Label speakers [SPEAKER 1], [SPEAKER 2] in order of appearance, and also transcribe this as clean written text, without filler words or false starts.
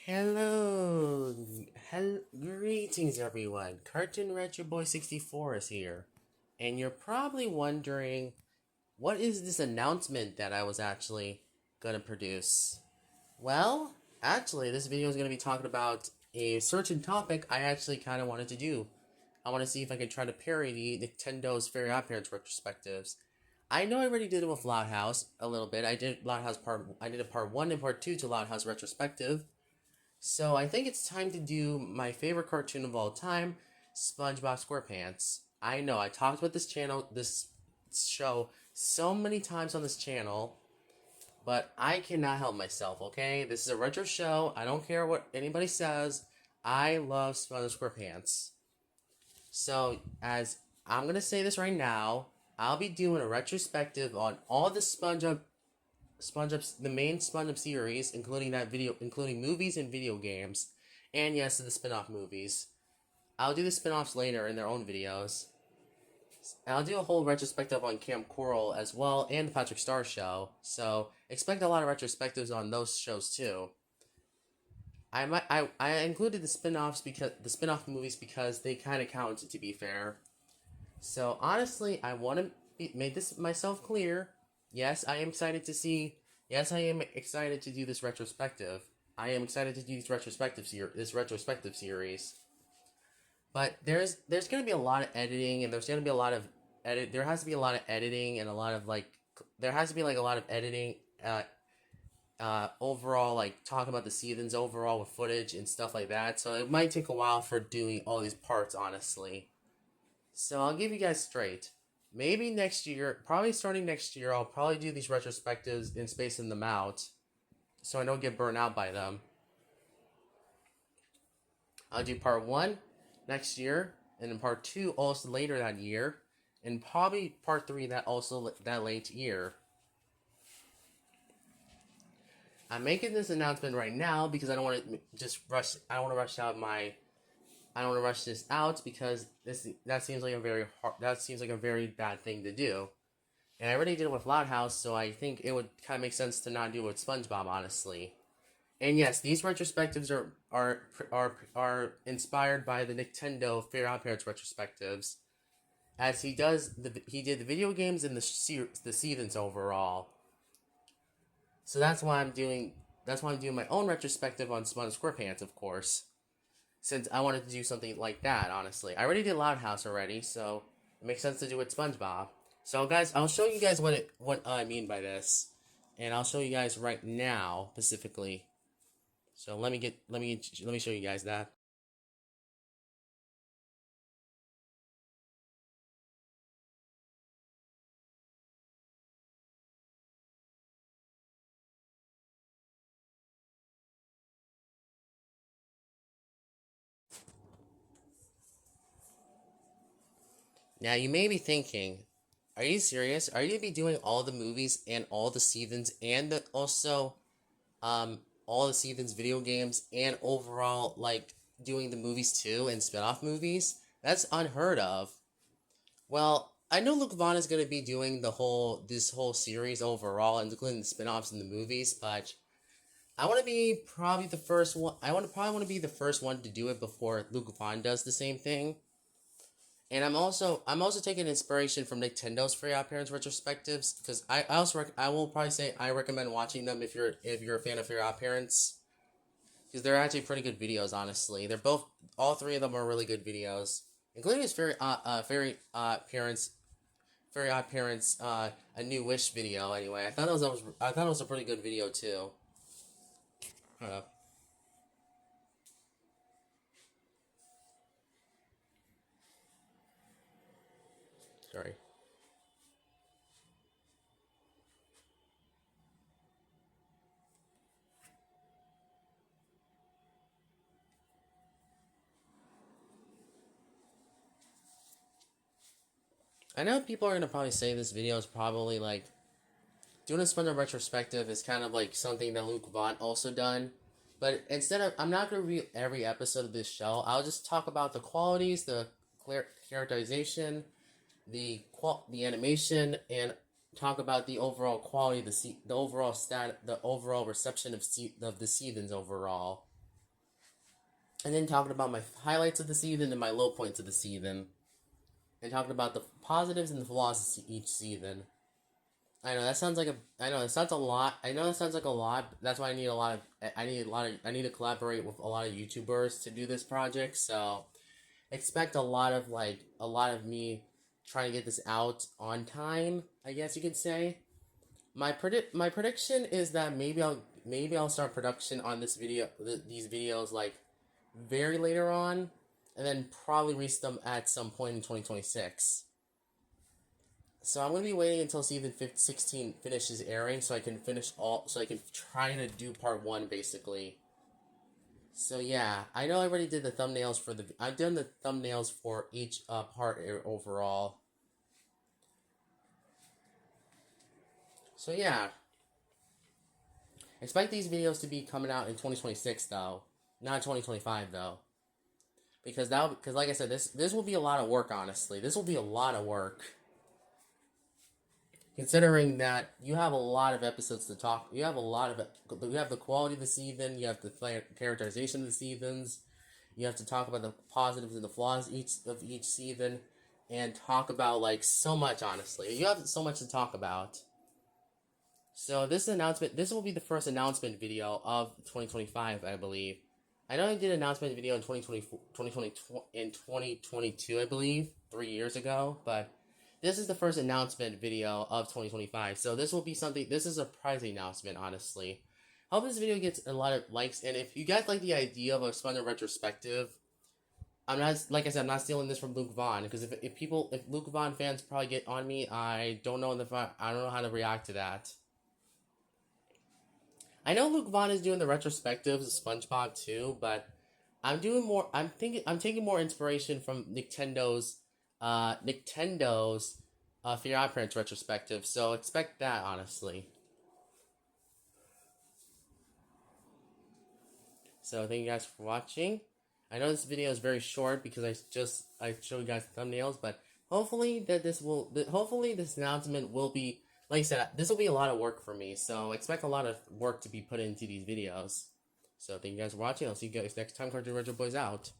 [SPEAKER 1] Greetings everyone. Cartoon Retro Boy 64 is here. And you're probably wondering, what is this announcement that I was actually gonna produce? Well, actually, this video is gonna be talking about a certain topic I actually kind of wanted to do. I want to see if I can try to parody Nintendo's Fairy Odd Parents retrospectives. I know I already did it with Loud House a little bit. I did a part 1 and part 2 to Loud House retrospective. So I think it's time to do my favorite cartoon of all time, SpongeBob SquarePants. I know I talked about this show so many times on this channel, but I cannot help myself, okay? This is a retro show. I don't care what anybody says. I love SpongeBob SquarePants. So, as I'm gonna say this right now, I'll be doing a retrospective on all the the main SpongeBob series, including movies and video games, and yes, the spin-off movies. I'll do the spin-offs later in their own videos. And I'll do a whole retrospective on Camp Coral as well, and the Patrick Star Show. So expect a lot of retrospectives on those shows too. I included the spin-off movies because they kind of count, to be fair. So honestly, I want to make this myself clear. Yes, I am excited to see. Yes, I am excited to do this retrospective. I am excited to do this retrospective series. But there's gonna be a lot of editing, and there's gonna be a lot of edit. There has to be a lot of editing and a lot of there has to be a lot of editing. Overall, talking about the seasons overall with footage and stuff like that. So it might take a while for doing all these parts, honestly. So I'll give you guys straight. Maybe next year, probably starting next year, I'll probably do these retrospectives and spacing them out, so I don't get burnt out by them. I'll do part 1 next year, and then part 2 also later that year, and probably part 3 that late year. I'm making this announcement right now because I don't want to just rush. I don't want to rush this out because that seems like a very bad thing to do. And I already did it with Loud House, so I think it would kind of make sense to not do it with SpongeBob, honestly. And yes, these retrospectives are inspired by the Nintendo Fairy Odd Parents retrospectives, as he did the video games and the seasons overall. So that's why I'm doing my own retrospective on SpongeBob SquarePants, of course, since I wanted to do something like that. Honestly, I already did Loud House already, so it makes sense to do it SpongeBob. So guys, I'll show you guys what I mean by this, and I'll show you guys right now specifically. So let me show you guys that. Now you may be thinking, are you serious? Are you gonna be doing all the movies and all the seasons and also all the seasons video games and overall doing the movies too and spin-off movies? That's unheard of. Well, I know Luke Vaughn is gonna be doing this whole series overall, including the spin-offs and the movies, but I want to be probably the first one. Probably want to be the first one to do it before Luke Vaughn does the same thing. And I'm also taking inspiration from Nintendo's Fairy Odd Parents retrospectives, because I will probably say I recommend watching them if you're a fan of Fairy Odd Parents, because they're actually pretty good videos. Honestly, all three of them are really good videos, including his Fairy Odd Parents A New Wish video. Anyway, I thought it was a pretty good video too. Sorry. I know people are gonna probably say this video is probably doing a SpongeBob retrospective is kind of like something that Luke Vaughn also done, but I'm not gonna review every episode of this show. I'll just talk about the qualities, the characterization, the animation, and talk about the overall quality, the overall reception of the seasons overall. and then talking about my highlights of the season and my low points of the season, and talking about the positives and the flaws of each season. I know that sounds like a. I know it sounds a lot. I know that sounds like a lot. That's why I need a lot of. I need to collaborate with a lot of YouTubers to do this project. So expect a lot of me trying to get this out on time. I guess you could say. My prediction is that maybe I'll start production on these videos like very later on, and then probably reach them at some point in 2026. So I'm gonna be waiting until season 16 finishes airing, so I can try to do part 1 basically. So yeah, I know I already did the thumbnails for I've done the thumbnails for each part overall. So yeah, expect these videos to be coming out in 2026 though, not 2025 though. Because like I said, this will be a lot of work. Honestly, this will be a lot of work. Considering that you have a lot of episodes to talk, you have the quality of the season, you have the characterization of the seasons, you have to talk about the positives and the flaws each season, and talk about like so much. Honestly, you have so much to talk about. So this will be the first announcement video of 2025, I believe. I know I did an announcement video in 2022, I believe, 3 years ago, but this is the first announcement video of 2025. So this is a surprising announcement, honestly. I hope this video gets a lot of likes, and if you guys like the idea of a Splendor retrospective, I'm not stealing this from Luke Vaughn, because if Luke Vaughn fans probably get on me, I don't know how to react to that. I know Luke Vaughn is doing the retrospectives of SpongeBob too, but I'm taking more inspiration from Nintendo Fingerprints retrospective, so expect that, honestly. So thank you guys for watching. I know this video is very short because I showed you guys the thumbnails, but hopefully this announcement will be, like I said, this will be a lot of work for me, so expect a lot of work to be put into these videos. So thank you guys for watching. I'll see you guys next time. Cartoon Retro Boys out.